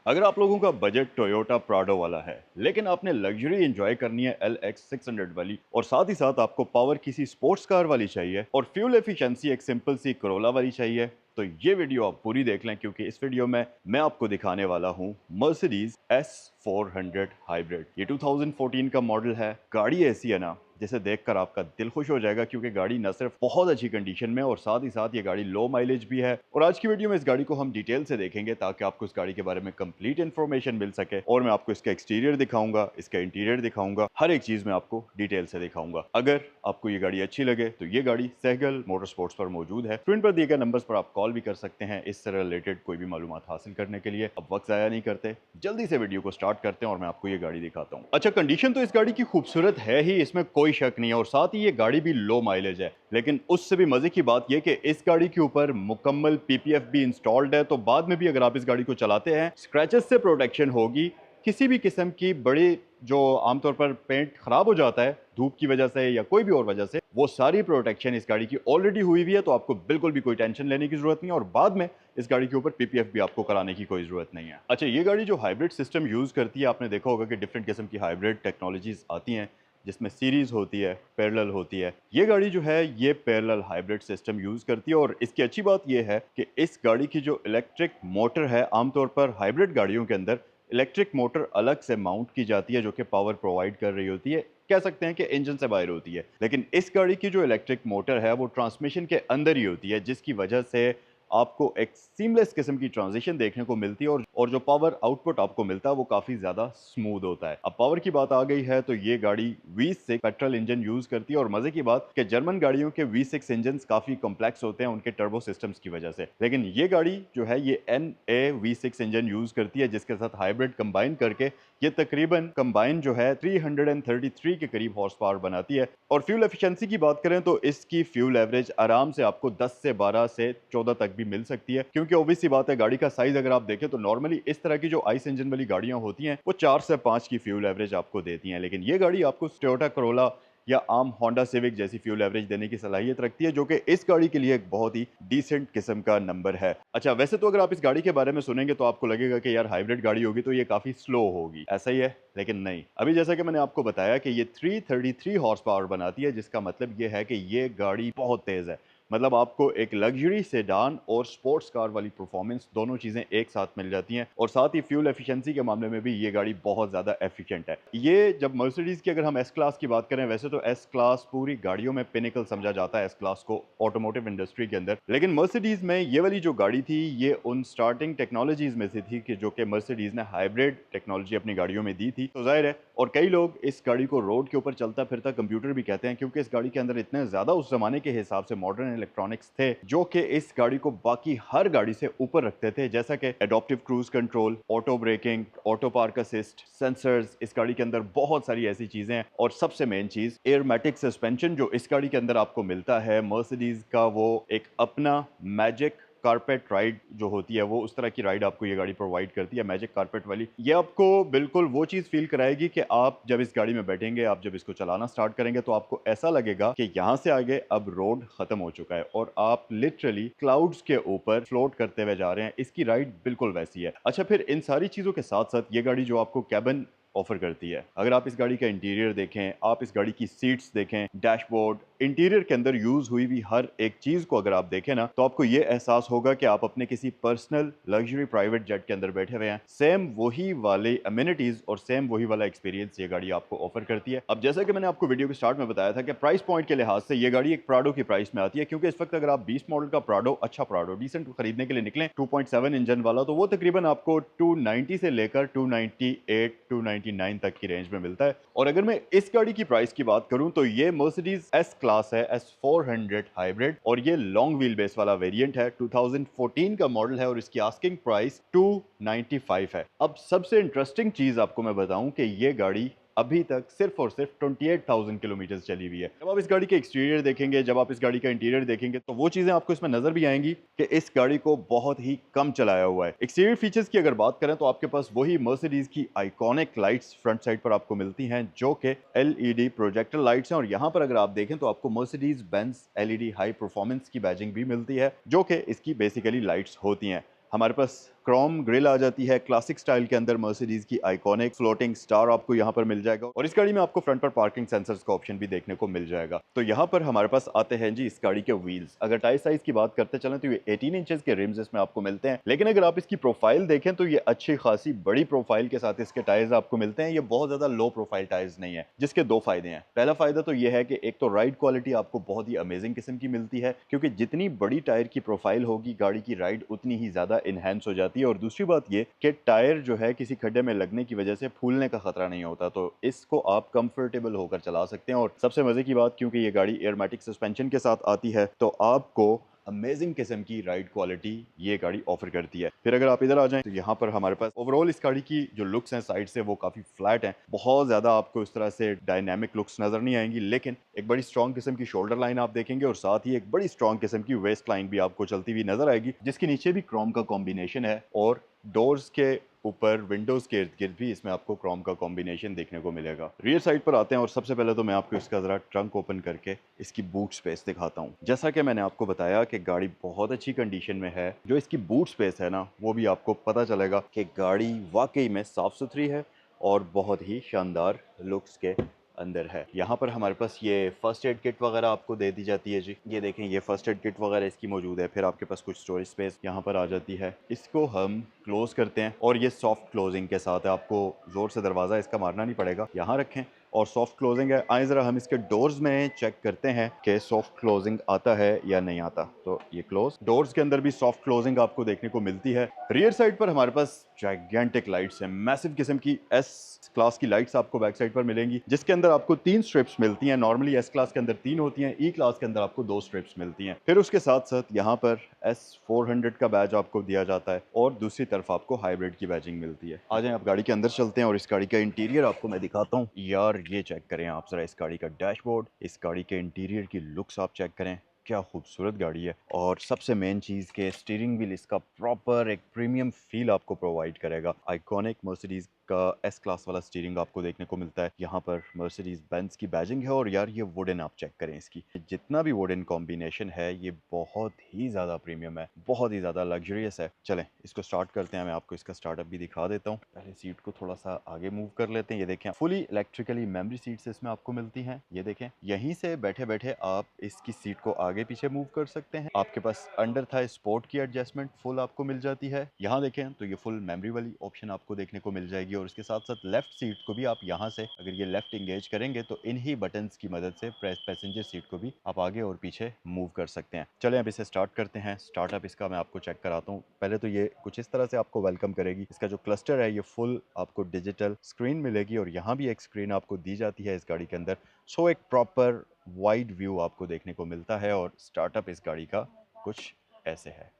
अगर आप लोगों का बजट टोयोटा प्राडो वाला है लेकिन आपने लग्जरी एंजॉय करनी है LX600 वाली और साथ ही साथ आपको पावर किसी स्पोर्ट्स कार वाली चाहिए और फ्यूल एफिशिएंसी एक सिंपल सी करोला वाली चाहिए तो ये वीडियो आप पूरी देख लें क्योंकि इस वीडियो में मैं आपको दिखाने वाला हूँ मर्सिडीज S400 हाइब्रिड। ये 2014 का मॉडल है। गाड़ी ऐसी है ना जिसे देखकर आपका दिल खुश हो जाएगा क्योंकि गाड़ी न सिर्फ बहुत अच्छी कंडीशन में और साथ ही साथ ये गाड़ी लो माइलेज भी है। और आज की वीडियो में इस गाड़ी को हम डिटेल से देखेंगे ताकि आपको इस गाड़ी के बारे में कंप्लीट इन्फॉर्मेशन मिल सके और मैं आपको इसका एक्सटीरियर दिखाऊंगा, इसका इंटीरियर दिखाऊंगा, हर एक चीज मैं आपको डिटेल से दिखाऊंगा। अगर आपको ये गाड़ी अच्छी लगे तो ये गाड़ी सहगल मोटर स्पोर्ट्स पर मौजूद है। स्क्रीन पर दिए गए नंबर्स पर आप कॉल भी कर सकते हैं इससे रिलेटेड कोई भी मालूमात हासिल करने के लिए। अब वक्त जाया नहीं करते, जल्दी से वीडियो को स्टार्ट करते हैं और मैं आपको ये गाड़ी दिखाता हूँ। अच्छा, कंडीशन तो इस गाड़ी की खूबसूरत है ही, इसमें कोई शक नहीं है और साथ ही ये गाड़ी भी लो माइलेज है। लेकिन उससे भी मजे की बात यह कि इस गाड़ी के ऊपर मुकम्मल PPF भी इंस्टॉल्ड है, तो बाद में भी अगर आप इस गाड़ी को चलाते हैं स्क्रैचेस से प्रोटेक्शन होगी। किसी भी किस्म की बड़ी जो आमतौर पर पेंट खराब हो जाता है धूप की वजह से या कोई भी और वजह से, वो सारी प्रोटेक्शन इस गाड़ी की ऑलरेडी हुई हुई है, तो आपको बिल्कुल भी कोई टेंशन लेने की जरूरत नहीं है और बाद में इस गाड़ी के ऊपर PPF भी आपको कराने की कोई जरूरत नहीं है। अच्छा, ये गाड़ी जो हाइब्रिड सिस्टम यूज करती है, आपने देखा होगा कि डिफरेंट किस्म की हाइब्रिड टेक्नोलॉजीज आती हैं जिसमें सीरीज होती है, पैरेलल होती है। ये गाड़ी जो है ये पैरेलल हाइब्रिड सिस्टम यूज करती है और इसकी अच्छी बात यह है कि इस गाड़ी की जो इलेक्ट्रिक मोटर है, आमतौर पर हाइब्रिड गाड़ियों के अंदर इलेक्ट्रिक मोटर अलग से माउंट की जाती है जो कि पावर प्रोवाइड कर रही होती है, कह सकते हैं कि इंजन से बाहर होती है। लेकिन इस गाड़ी की जो इलेक्ट्रिक मोटर है वो ट्रांसमिशन के अंदर ही होती है, जिसकी वजह से आपको एक सीमलेस किस्म की ट्रांजिशन देखने को मिलती है और जो पावर आउटपुट आपको मिलता है वो काफी ज्यादा स्मूथ होता है। अब पावर की बात आ गई है तो ये गाड़ी V6 पेट्रोल इंजन यूज करती है और मजे की बात कि जर्मन गाड़ियों के V6 इंजन काफी कॉम्प्लेक्स होते हैं उनके टर्बो सिस्टम्स की वजह से, लेकिन ये गाड़ी जो है ये NA V6 इंजन यूज करती है जिसके साथ हाइब्रिड कंबाइन करके ये तकरीबन कंबाइन जो है 333 के करीब हॉर्स पावर बनाती है। और फ्यूल एफिशिएंसी की बात करें तो इसकी फ्यूल एवरेज आराम से आपको 10 से 12 से 14 तक भी मिल सकती है, क्योंकि ऑब्वियस सी बात है गाड़ी का साइज अगर आप देखें तो नॉर्मली इस तरह की जो आइस इंजन वाली गाड़ियां होती हैं वो 4 से 5 की फ्यूल एवरेज आपको देती हैं, लेकिन ये गाड़ी आपको टोयोटा करोला या आम होंडा सिविक जैसी फ्यूल एवरेज देने की सलाहियत रखती है, जो कि इस गाड़ी के लिए एक बहुत ही डिसेंट किस्म का नंबर है। अच्छा, वैसे तो अगर आप इस गाड़ी के बारे में सुनेंगे तो आपको लगेगा कि यार हाइब्रिड गाड़ी होगी तो ये काफी स्लो होगी, ऐसा ही है, लेकिन नहीं। अभी जैसा कि मैंने आपको बताया कि ये 333 हॉर्स पावर बनाती है, जिसका मतलब ये है कि ये गाड़ी बहुत तेज है। मतलब आपको एक लग्जरी सेडान और स्पोर्ट्स कार वाली परफॉर्मेंस दोनों चीजें एक साथ मिल जाती हैं और साथ ही फ्यूल एफिशिएंसी के मामले में भी ये गाड़ी बहुत ज्यादा एफिशिएंट है। ये जब मर्सिडीज की अगर हम एस क्लास की बात करें, वैसे तो एस क्लास पूरी गाड़ियों में पिनिकल समझा जाता है एस क्लास को ऑटोमोटिव इंडस्ट्री के अंदर, लेकिन मर्सिडीज में ये वाली जो गाड़ी थी ये उन स्टार्टिंग टेक्नोलॉजीज में से थी कि जो कि मर्सिडीज ने हाइब्रिड टेक्नोलॉजी अपनी गाड़ियों में दी थी। तो जाहिर है, और कई लोग इस गाड़ी को रोड के ऊपर चलता फिरता कंप्यूटर भी कहते हैं क्योंकि इस गाड़ी के अंदर इतने ज्यादा उस जमाने के हिसाब से मॉडर्न इलेक्ट्रॉनिक्स थे जो कि इस गाड़ी को बाकी हर गाड़ी से ऊपर रखते थे, जैसा कि adaptive cruise control, auto braking, auto park assist, sensors. इस गाड़ी के अंदर बहुत सारी ऐसी चीजें हैं और सबसे मेन चीज एयरमैटिक सस्पेंशन जो इस गाड़ी के अंदर आपको मिलता है। मर्सिडीज का वो एक अपना मैजिक कारपेट राइड जो होती है वो उस तरह की राइड आपको ये गाड़ी प्रोवाइड करती है, मैजिक कारपेट वाली। ये आपको बिल्कुल वो चीज फील कराएगी कि आप जब इस गाड़ी में बैठेंगे, आप जब इसको चलाना स्टार्ट करेंगे तो आपको ऐसा लगेगा कि यहाँ से आगे अब रोड खत्म हो चुका है और आप लिटरली क्लाउड्स के ऊपर फ्लोट करते हुए जा रहे हैं। इसकी राइड बिल्कुल वैसी है। अच्छा, फिर इन सारी चीजों के साथ साथ ये गाड़ी जो आपको कैबिन ऑफर करती है, अगर आप इस गाड़ी का इंटीरियर देखें, आप इस गाड़ी की सीट्स देखें, डैशबोर्ड, इंटीरियर के अंदर यूज हुई भी हर एक चीज को अगर आप देखें ना तो आपको ये एहसास होगा कि आप अपने किसी पर्सनल लग्जरी प्राइवेट जेट के अंदर बैठे हुए हैं। सेम वही वाले अमेनिटीज और सेम वही वाला एक्सपीरियंस ये गाड़ी आपको ऑफर करती है। अब जैसा कि मैंने आपको वीडियो के स्टार्ट में बताया था कि प्राइस पॉइंट के लिहाज से ये गाड़ी एक प्राडो की प्राइस में आती है, क्योंकि इस वक्त अगर आप 20 मॉडल का प्राडो, अच्छा प्राडो डिसेंट खरीदने के लिए निकले 2.7 इंजन वाला, तो वो तकरीबन आपको 290 से लेकर 298 299 तक की रेंज में मिलता है। और अगर मैं इस गाड़ी की प्राइस की बात करूं तो ये मर्सिडीज एस क्लास है, S400 हाइब्रिड, और ये लॉन्ग व्हील बेस वाला वेरिएंट है। 2014 का मॉडल है और इसकी आस्किंग प्राइस 295 है। अब सबसे इंटरेस्टिंग चीज आपको मैं बताऊं कि ये गाड़ी अभी तक सिर्फ और सिर्फ 28,000 किलोमीटर चली हुई है। जब आप इस गाड़ी के एक्सटीरियर देखेंगे, जब आप इस गाड़ी का इंटीरियर देखेंगे तो वो चीजें आपको इसमें नजर भी आएंगी कि इस गाड़ी को बहुत ही कम चलाया हुआ है। एक्सटीरियर फीचर्स की अगर बात करें तो आपके पास वही मर्सिडीज की आइकॉनिक लाइट्स फ्रंट साइड पर आपको मिलती हैं जो कि LED प्रोजेक्टर लाइट्स हैं, और यहाँ पर अगर आप देखें तो आपको Mercedes Benz LED high performance की बैजिंग भी मिलती है जो कि इसकी बेसिकली लाइट्स होती हैं। हमारे पास क्रोम ग्रिल आ जाती है, क्लासिक स्टाइल के अंदर मर्सिडीज की आइकॉनिक फ्लोटिंग स्टार आपको यहाँ पर मिल जाएगा और इस गाड़ी में आपको फ्रंट पर पार्किंग सेंसर्स का ऑप्शन भी देखने को मिल जाएगा। तो यहाँ पर हमारे पास आते हैं जी इस गाड़ी के व्हील्स। अगर टायर साइज की बात करते चलें तो ये 18 इंचेस के रिम्स इसमें आपको मिलते हैं, लेकिन अगर आप इसकी प्रोफाइल देखें तो ये अच्छी खासी बड़ी प्रोफाइल के साथ इसके टायर्स आपको मिलते हैं। ये बहुत ज्यादा लो प्रोफाइल टायर्स नहीं है, जिसके दो फायदे हैं। पहला फायदा तो ये है कि एक तो राइड क्वालिटी आपको बहुत ही अमेजिंग किस्म की मिलती है, क्योंकि जितनी बड़ी टायर की प्रोफाइल होगी गाड़ी की राइड उतनी ही ज्यादा इनहेंस हो जाती है। और दूसरी बात ये कि टायर जो है किसी खड्डे में लगने की वजह से फूलने का खतरा नहीं होता, तो इसको आप कंफर्टेबल होकर चला सकते हैं। और सबसे मजे की बात, क्योंकि ये गाड़ी एयरमैटिक सस्पेंशन के साथ आती है तो आपको अमेजिंग किस्म की राइड क्वालिटी ये गाड़ी ऑफर करती है। फिर अगर आप इधर आ जाएं तो यहाँ पर हमारे पास ओवरऑल इस गाड़ी की जो लुक्स हैं साइड से वो काफी फ्लैट हैं, बहुत ज्यादा आपको इस तरह से डायनामिक लुक्स नजर नहीं आएंगी, लेकिन एक बड़ी स्ट्रॉन्ग किस्म की शोल्डर लाइन आप देखेंगे और साथ ही एक बड़ी स्ट्रॉन्ग किस्म की वेस्ट लाइन भी आपको चलती हुई नजर आएगी, जिसके नीचे भी क्रोम का कॉम्बिनेशन है और डोर्स के ऊपर विंडोज के इर्द गिर्द भी इसमें आपको क्रोम का कॉम्बिनेशन देखने को मिलेगा। रियर साइड पर आते हैं और सबसे पहले तो मैं आपको इसका जरा ट्रंक ओपन करके इसकी बूट स्पेस दिखाता हूँ। जैसा कि मैंने आपको बताया कि गाड़ी बहुत अच्छी कंडीशन में है, जो इसकी बूट स्पेस है ना वो भी आपको पता चलेगा कि गाड़ी वाकई में साफ सुथरी है और बहुत ही शानदार लुक्स के अंदर है। यहाँ पर हमारे पास ये फर्स्ट एड किट वगैरह आपको दे दी जाती है जी। ये देखें, ये फर्स्ट एड किट वगैरह इसकी मौजूद है। फिर आपके पास कुछ स्टोरेज स्पेस यहाँ पर आ जाती है। इसको हम क्लोज करते हैं और ये सॉफ्ट क्लोजिंग के साथ है, आपको जोर से दरवाज़ा इसका मारना नहीं पड़ेगा। यहाँ रखें और सॉफ्ट क्लोजिंग है। आए ज़रा हम इसके डोर्स में चेक करते हैं कि सॉफ्ट क्लोजिंग आता है या नहीं आता। तो ये क्लोज, डोर्स के अंदर भी सॉफ्ट क्लोजिंग आपको देखने को मिलती है। रियर साइड पर हमारे पास जाइगेंटिक लाइट्स हैं, मैसिव किस्म की एस क्लास की लाइट्स आपको बैक साइड पर मिलेंगी, जिसके अंदर आपको 3 स्ट्रिप्स मिलती हैं। नॉर्मली एस क्लास के अंदर 3 होती हैं, ई क्लास के अंदर आपको 2 स्ट्रिप्स मिलती हैं। फिर उसके साथ साथ यहाँ पर S400 का बैज आपको दिया जाता है और दूसरी तरफ आपको हाइब्रिड की बैजिंग मिलती है। आ जाएं आप गाड़ी के अंदर चलते हैं और इस गाड़ी का इंटीरियर आपको मैं दिखाता हूँ। यार ये चेक करें आप जरा इस गाड़ी का डैशबोर्ड, इस गाड़ी के इंटीरियर की लुक्स आप चेक करें, क्या खूबसूरत गाड़ी है। और सबसे मेन चीज़ के स्टीयरिंग व्हील इसका प्रॉपर एक प्रीमियम फील आपको प्रोवाइड करेगा। आइकॉनिक मर्सिडीज का एस क्लास वाला स्टीयरिंग आपको देखने को मिलता है। यहाँ पर मर्सिडीज बेंज की बैजिंग है और यार ये वुडन आप चेक करें, इसकी जितना भी वुडन कॉम्बिनेशन है ये बहुत ही ज़्यादा प्रीमियम है, बहुत ही ज़्यादा लग्जरियस है। चलें इसको स्टार्ट करते हैं, मैं आपको इसका स्टार्टअप भी दिखा देता हूँ। पहले सीट को थोड़ा सा आगे मूव कर लेते हैं। ये देखें फुली इलेक्ट्रिकली मेमोरी सीट्स इसमें आपको मिलती हैं। ये देखें यहीं से बैठे बैठे आप इसकी सीट को आगे पीछे मूव कर सकते हैं। आपके पास अंडर था स्पोर्ट की एडजस्टमेंट फुल आपको मिल जाती है। यहाँ देखें तो ये फुल मेमोरी वाली ऑप्शन आपको देखने को मिल जाएगी और इसके साथ साथ लेफ्ट सीट को भी आप यहाँ से अगर ये लेफ्ट इंगेज करेंगे तो इन्हीं बटन्स की मदद से पैसेंजर सीट को भी आप आगे और पीछे मूव कर सकते हैं। चलें अब इसे स्टार्ट करते हैं। स्टार्टअप इसका मैं आपको चेक कराता हूँ। पहले तो ये कुछ इस तरह से आपको वेलकम करेगी। इसका जो क्लस्टर है ये फुल आपको डिजिटल स्क्रीन मिलेगी और यहाँ भी एक स्क्रीन आपको दी जाती है इस गाड़ी के अंदर। सो एक प्रॉपर वाइड व्यू आपको देखने को मिलता है और स्टार्टअप इस गाड़ी का कुछ ऐसे है।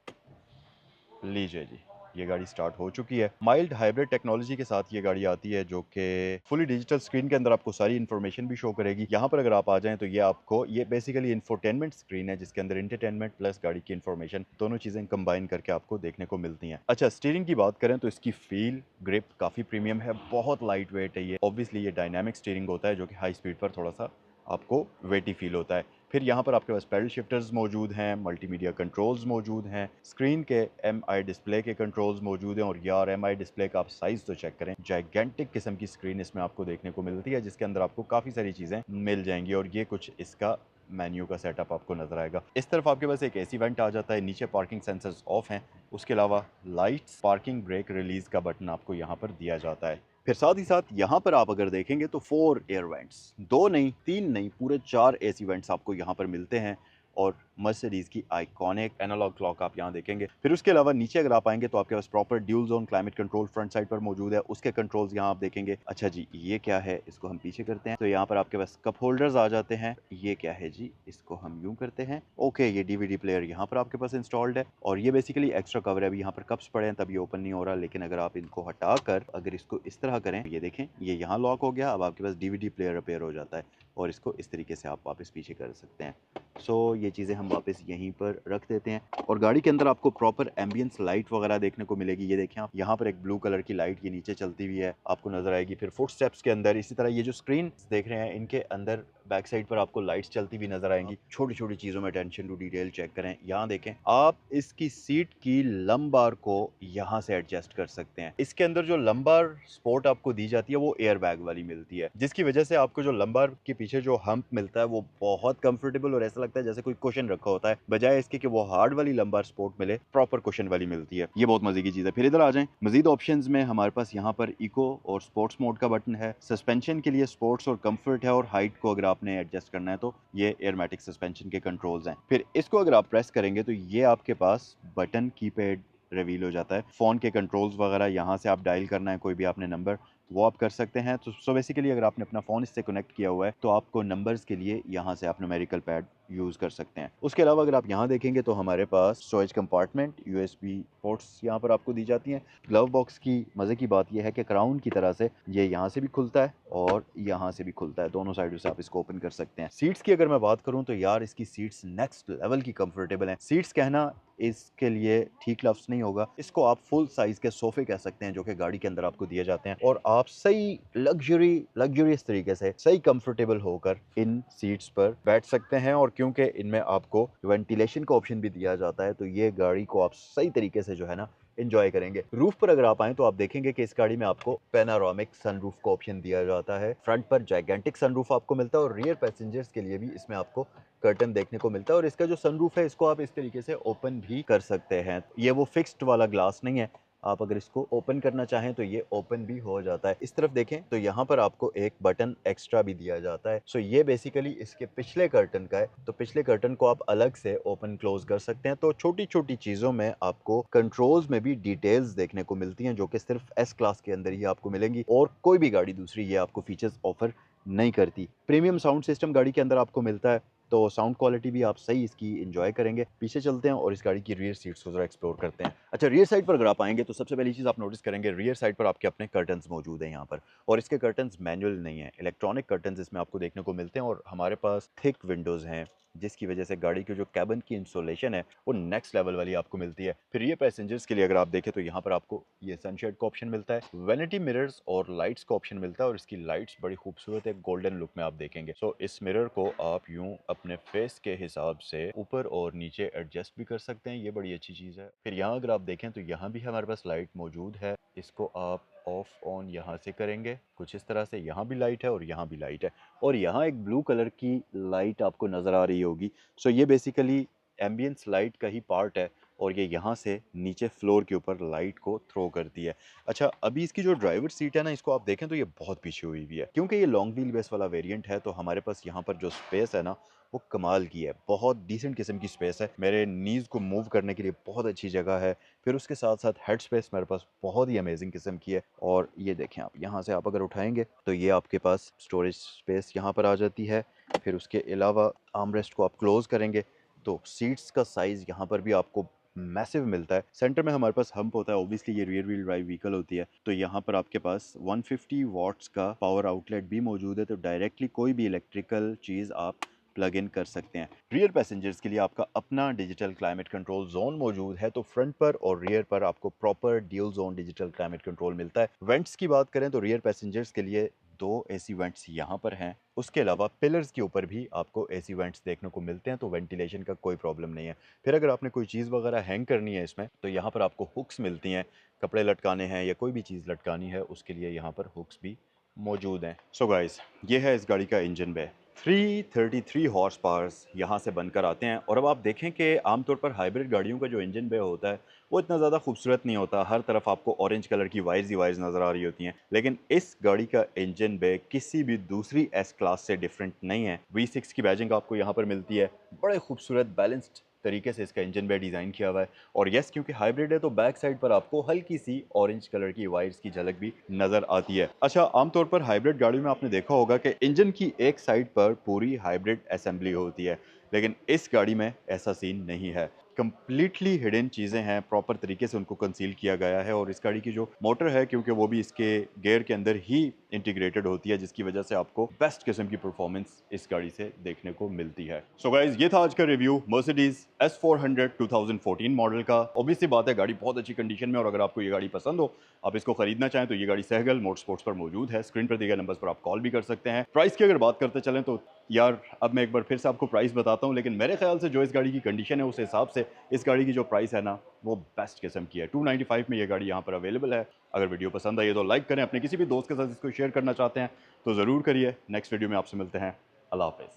लीजिए जी, ये गाड़ी स्टार्ट हो चुकी है। माइल्ड हाइब्रिड टेक्नोलॉजी के साथ ये गाड़ी आती है जो कि फुली डिजिटल स्क्रीन के अंदर आपको सारी इन्फॉर्मेशन भी शो करेगी। यहाँ पर अगर आप आ जाएं तो ये बेसिकली इंफोटेनमेंट स्क्रीन है जिसके अंदर एंटरटेनमेंट प्लस गाड़ी की इन्फॉर्मेशन दोनों चीजें कंबाइन करके आपको देखने को मिलती हैं। अच्छा, स्टीयरिंग की बात करें तो इसकी फील ग्रिप काफी प्रीमियम है, बहुत लाइट वेट है ये। ऑब्वियसली ये डायनामिक स्टीयरिंग होता है जो कि हाई स्पीड पर थोड़ा सा आपको वेटी फील होता है। फिर यहाँ पर आपके पास पैडल शिफ्टर्स मौजूद हैं, मल्टीमीडिया कंट्रोल्स मौजूद हैं, स्क्रीन के एमआई डिस्प्ले के कंट्रोल्स मौजूद हैं और यार एमआई डिस्प्ले का आप साइज़ तो चेक करें, जाइगेंटिक किस्म की स्क्रीन इसमें आपको देखने को मिलती है जिसके अंदर आपको काफ़ी सारी चीज़ें मिल जाएंगी। और ये कुछ इसका मेन्यू का सेटअप आपको नजर आएगा। इस तरफ आपके पास एक एसी वेंट आ जाता है, नीचे पार्किंग सेंसर्स ऑफ हैं, उसके अलावा लाइट्स, पार्किंग ब्रेक रिलीज का बटन आपको यहाँ पर दिया जाता है। फिर साथ ही साथ यहाँ पर आप अगर देखेंगे तो 4 एयर वेंट्स, 2 नहीं 3 नहीं पूरे 4 एसी वेंट्स आपको यहाँ पर मिलते हैं और मर्सिडीज की आइकॉनिक एनालॉग क्लॉक आप यहाँ देखेंगे। फिर उसके अलावा नीचे अगर आप आएंगे तो आपके पास proper dual zone climate control front side पर मौजूद है, उसके कंट्रोल्स यहाँ आप देखेंगे। अच्छा जी, ये क्या है, इसको हम पीछे करते हैं तो यहाँ पर आपके पास कप होल्डर्स आ जाते हैं। ये क्या है जी, इसको हम यूं करते हैं। ओके, ये डीवीडी प्लेयर यहाँ पर आपके पास इंस्टॉल्ड है और ये बेसिकली एक्स्ट्रा कवर है। अभी यहाँ पर कप्स पड़े हैं तब ये ओपन नहीं हो रहा, लेकिन अगर आप इनको हटाकर अगर इसको इस तरह करें, ये देखें ये यहाँ लॉक हो गया। अब आपके पास डीवीडी प्लेयर रिपेयर हो जाता है और इसको इस तरीके से आप वापस पीछे कर सकते हैं। सो ये चीज़ें हम वापस यहीं पर रख देते हैं और गाड़ी के अंदर आपको प्रॉपर एम्बियंस लाइट वगैरह देखने को मिलेगी। ये देखें आप, यहाँ पर एक ब्लू कलर की लाइट ये नीचे चलती हुई है आपको नजर आएगी। फिर फुट स्टेप्स के अंदर इसी तरह ये जो स्क्रीन देख रहे हैं इनके अंदर बैक साइड पर आपको लाइट्स चलती हुई नजर आएंगी। छोटी छोटी चीजों में अटेंशन टू डिटेल चेक करें। यहाँ देखें आप इसकी सीट की लंबार को यहाँ से एडजस्ट कर सकते हैं। इसके अंदर जो लंबार स्पोर्ट आपको दी जाती है वो एयर बैग वाली मिलती है, जिसकी वजह से आपको जो लंबार के पीछे जो हम्प मिलता है वो बहुत कंफर्टेबल और ऐसा लगता है जैसे कोई कुशन रखा होता है, बजाय इसके कि वो हार्ड वाली लंबार स्पोर्ट मिले, प्रॉपर कुशन वाली मिलती है। ये बहुत मजे की चीज है। फिर इधर आ जाएं, मजीद ऑप्शंस में हमारे पास यहाँ पर इको और स्पोर्ट्स मोड का बटन है। सस्पेंशन के लिए स्पोर्ट्स और कंफर्ट है, और हाइट को अगर आपने एडजस्ट करना है तो ये एयरमैटिक सस्पेंशन के कंट्रोल्स हैं। फिर इसको अगर आप प्रेस करेंगे तो ये आपके पास बटन कीपैड रिवील हो जाता है। फोन के कंट्रोल्स वगैरह यहाँ से आप डायल करना है कोई भी आपने नंबर, वो आप कर सकते हैं। तो सो बेसिकली अगर आपने अपना फोन इससे कनेक्ट किया हुआ है तो आपको नंबर्स के लिए यहाँ से आप न्यूमेरिकल पैड यूज कर सकते हैं। उसके अलावा अगर आप यहाँ देखेंगे तो हमारे पास स्टोरेज कंपार्टमेंट, यूएसबी पोर्ट्स यहाँ पर आपको दी जाती हैं। ग्लव बॉक्स की मजे की बात यह है कि क्राउन की तरह से ये यहाँ से भी खुलता है और यहाँ से भी खुलता है, दोनों साइडों से आप इसको ओपन कर सकते हैं। सीट्स की अगर मैं बात करूँ तो यार इसकी सीट्स नेक्स्ट लेवल की कंफर्टेबल हैं। सीट्स कहना इसके लिए ठीक लफ्ज नहीं होगा, इसको आप फुल साइज के सोफे कह सकते हैं जो कि गाड़ी के अंदर आपको दिए जाते हैं, और आप सही लग्जरियस तरीके से सही कंफर्टेबल होकर इन सीट्स पर बैठ सकते हैं। और क्योंकि इनमें आपको वेंटिलेशन का ऑप्शन भी दिया जाता है तो ये गाड़ी को आप सही तरीके से जो है ना एंजॉय करेंगे। रूफ पर अगर आप आए तो आप देखेंगे कि इस गाड़ी में आपको पैनारोमिक सनरूफ का ऑप्शन दिया जाता है। फ्रंट पर जाइगेंटिक सनरूफ आपको मिलता है और रियर पैसेंजर्स के लिए भी इसमें आपको कर्टन देखने को मिलता है। और इसका जो सनरूफ है इसको आप इस तरीके से ओपन भी कर सकते हैं। ये वो फिक्स्ड वाला ग्लास नहीं है, आप अगर इसको ओपन करना चाहें तो ये ओपन भी हो जाता है। इस तरफ देखें तो यहाँ पर आपको एक बटन एक्स्ट्रा भी दिया जाता है। सो ये बेसिकली इसके पिछले कर्टन का है, तो पिछले कर्टन को आप अलग से ओपन क्लोज कर सकते हैं। तो छोटी छोटी चीजों में आपको कंट्रोल्स में भी डिटेल्स देखने को मिलती हैं जो कि सिर्फ एस क्लास के अंदर ही आपको मिलेंगी और कोई भी गाड़ी दूसरी ये आपको फीचर्स ऑफर नहीं करती। प्रीमियम साउंड सिस्टम गाड़ी के अंदर आपको मिलता है, तो साउंड क्वालिटी भी आप सही इसकी एंजॉय करेंगे। पीछे चलते हैं और इस गाड़ी की रियर सीट्स को जरा एक्सप्लोर करते हैं। अच्छा, रियर साइड पर अगर आप आएंगे तो सबसे पहली चीज़ आप नोटिस करेंगे रियर साइड पर आपके अपने कर्टन्स मौजूद हैं यहाँ पर, और इसके कर्टन्स मैनुअल नहीं है, इलेक्ट्रॉनिक कर्टन्स इसमें आपको देखने को मिलते हैं। और हमारे पास थिक विंडोज़ हैं जिसकी वजह से गाड़ी की जो कैबिन की इंसोलेशन है वो नेक्स्ट लेवल वाली आपको मिलती है। फिर ये पैसेंजर्स के लिए अगर आप देखें तो यहाँ पर आपको ये सनशेड का ऑप्शन मिलता है, वैनिटी मिरर्स और लाइट्स का ऑप्शन मिलता है, और इसकी लाइट्स बड़ी खूबसूरत है, गोल्डन लुक में आप देखेंगे। सो इस मिरर को आप यूं अपने फेस के हिसाब से ऊपर और नीचे एडजस्ट भी कर सकते हैं, ये बड़ी अच्छी चीज़ है। फिर यहाँ अगर आप देखें तो यहाँ भी हमारे पास लाइट मौजूद है, इसको आप ऑफ ऑन यहाँ से करेंगे कुछ इस तरह से, यहाँ भी लाइट है और यहाँ भी लाइट है, और यहाँ एक ब्लू कलर की लाइट आपको नज़र आ रही होगी। सो ये बेसिकली एम्बियंस लाइट का ही पार्ट है, और ये यहाँ से नीचे फ्लोर के ऊपर लाइट को थ्रो करती है। अच्छा, अभी इसकी जो ड्राइवर सीट है ना, इसको आप देखें तो ये बहुत पीछे हुई हुई है, क्योंकि ये लॉन्ग व्हील बेस वाला वेरिएंट है तो हमारे पास यहाँ पर जो स्पेस है ना वो कमाल की है, बहुत डिसेंट किस्म की स्पेस है, मेरे नीज़ को मूव करने के लिए बहुत अच्छी जगह है। फिर उसके साथ साथ हेड स्पेस मेरे पास बहुत ही अमेजिंग किस्म की है, और ये देखें आप यहाँ से आप अगर उठाएंगे तो ये आपके पास स्टोरेज स्पेस यहाँ पर आ जाती है। फिर उसके अलावा आर्मरेस्ट को आप क्लोज करेंगे तो सीट्स का साइज़ यहाँ पर भी आपको मैसिव मिलता है। सेंटर में हमारे पास हम्प होता है, ऑब्वियसली ये रियर व्हील ड्राइव व्हीकल होती है, तो यहाँ पर आपके पास 150 वॉट्स का पावर आउटलेट भी मौजूद है, तो डायरेक्टली कोई भी इलेक्ट्रिकल चीज़ आप प्लग इन कर सकते हैं। रियर पैसेंजर्स के लिए आपका अपना डिजिटल क्लाइमेट कंट्रोल जोन मौजूद है, तो फ्रंट पर और रियर पर आपको proper dual zone digital climate control मिलता है। वेंट्स की बात करें तो रियर पैसेंजर्स के लिए 2 एसी वेंट्स यहाँ पर हैं, उसके अलावा पिलर्स के ऊपर भी आपको एसी वेंट्स देखने को मिलते हैं, तो वेंटिलेशन का कोई प्रॉब्लम नहीं है। फिर अगर आपने कोई चीज़ वगैरह हैंग करनी है इसमें तो यहाँ पर आपको हुक्स मिलती हैं, कपड़े लटकाने हैं या कोई भी चीज़ लटकानी है उसके लिए यहाँ पर हुक्स भी मौजूद हैं। सो गाइस, ये है इस गाड़ी का इंजन बे। 333 हॉर्स पावर्स यहाँ से बनकर आते हैं। और अब आप देखें कि आमतौर पर हाइब्रिड गाड़ियों का जो इंजन बे होता है वो इतना ज़्यादा खूबसूरत नहीं होता, हर तरफ आपको ऑरेंज कलर की वायर्स ही वायर्स नज़र आ रही होती हैं, लेकिन इस गाड़ी का इंजन बे किसी भी दूसरी एस क्लास से डिफरेंट नहीं है। V6 की बैजिंग आपको यहाँ पर मिलती है, बड़े खूबसूरत बैलेंस्ड तरीके से इसका इंजन बे डिज़ाइन किया हुआ है। और यस, क्योंकि हाइब्रिड है तो बैक साइड पर आपको हल्की सी ऑरेंज कलर की वायर्स की झलक भी नज़र आती है। अच्छा, आमतौर पर हाइब्रिड गाड़ियों में आपने देखा होगा कि इंजन की एक साइड पर पूरी हाइब्रिड असेंबली होती है, लेकिन इस गाड़ी में ऐसा सीन नहीं है, कंप्लीटली हिडन चीज़ें हैं, प्रॉपर तरीके से उनको कंसील किया गया है। और इस गाड़ी की जो मोटर है, क्योंकि वो भी इसके गेयर के अंदर ही इंटीग्रेटेड होती है, जिसकी वजह से आपको बेस्ट किस्म की परफॉर्मेंस इस गाड़ी से देखने को मिलती है। सो गाइज, ये था आज का रिव्यू मर्सिडीज S400 2014 मॉडल का। ऑब्वियसली बात है, गाड़ी बहुत अच्छी कंडीशन में, और अगर आपको ये गाड़ी पसंद हो, आप इसको खरीदना चाहें तो ये गाड़ी सहगल मोटरस्पोर्ट्स पर मौजूद है। स्क्रीन पर दिए गए नंबर्स पर आप कॉल भी कर सकते हैं। प्राइस की अगर बात करते चलें तो यार, अब मैं एक बार फिर से आपको प्राइस बताता हूँ, लेकिन मेरे ख्याल से जो इस गाड़ी की कंडीशन है उस हिसाब से इस गाड़ी की जो प्राइस है ना, वो बेस्ट किस्म की है। 295 में ये गाड़ी यहाँ पर अवेलेबल है। अगर वीडियो पसंद आई तो लाइक करें, अपने किसी भी दोस्त के साथ इसको शेयर करना चाहते हैं तो ज़रूर करिए। नेक्स्ट वीडियो में आपसे मिलते हैं। अल्लाह हाफ़िज़।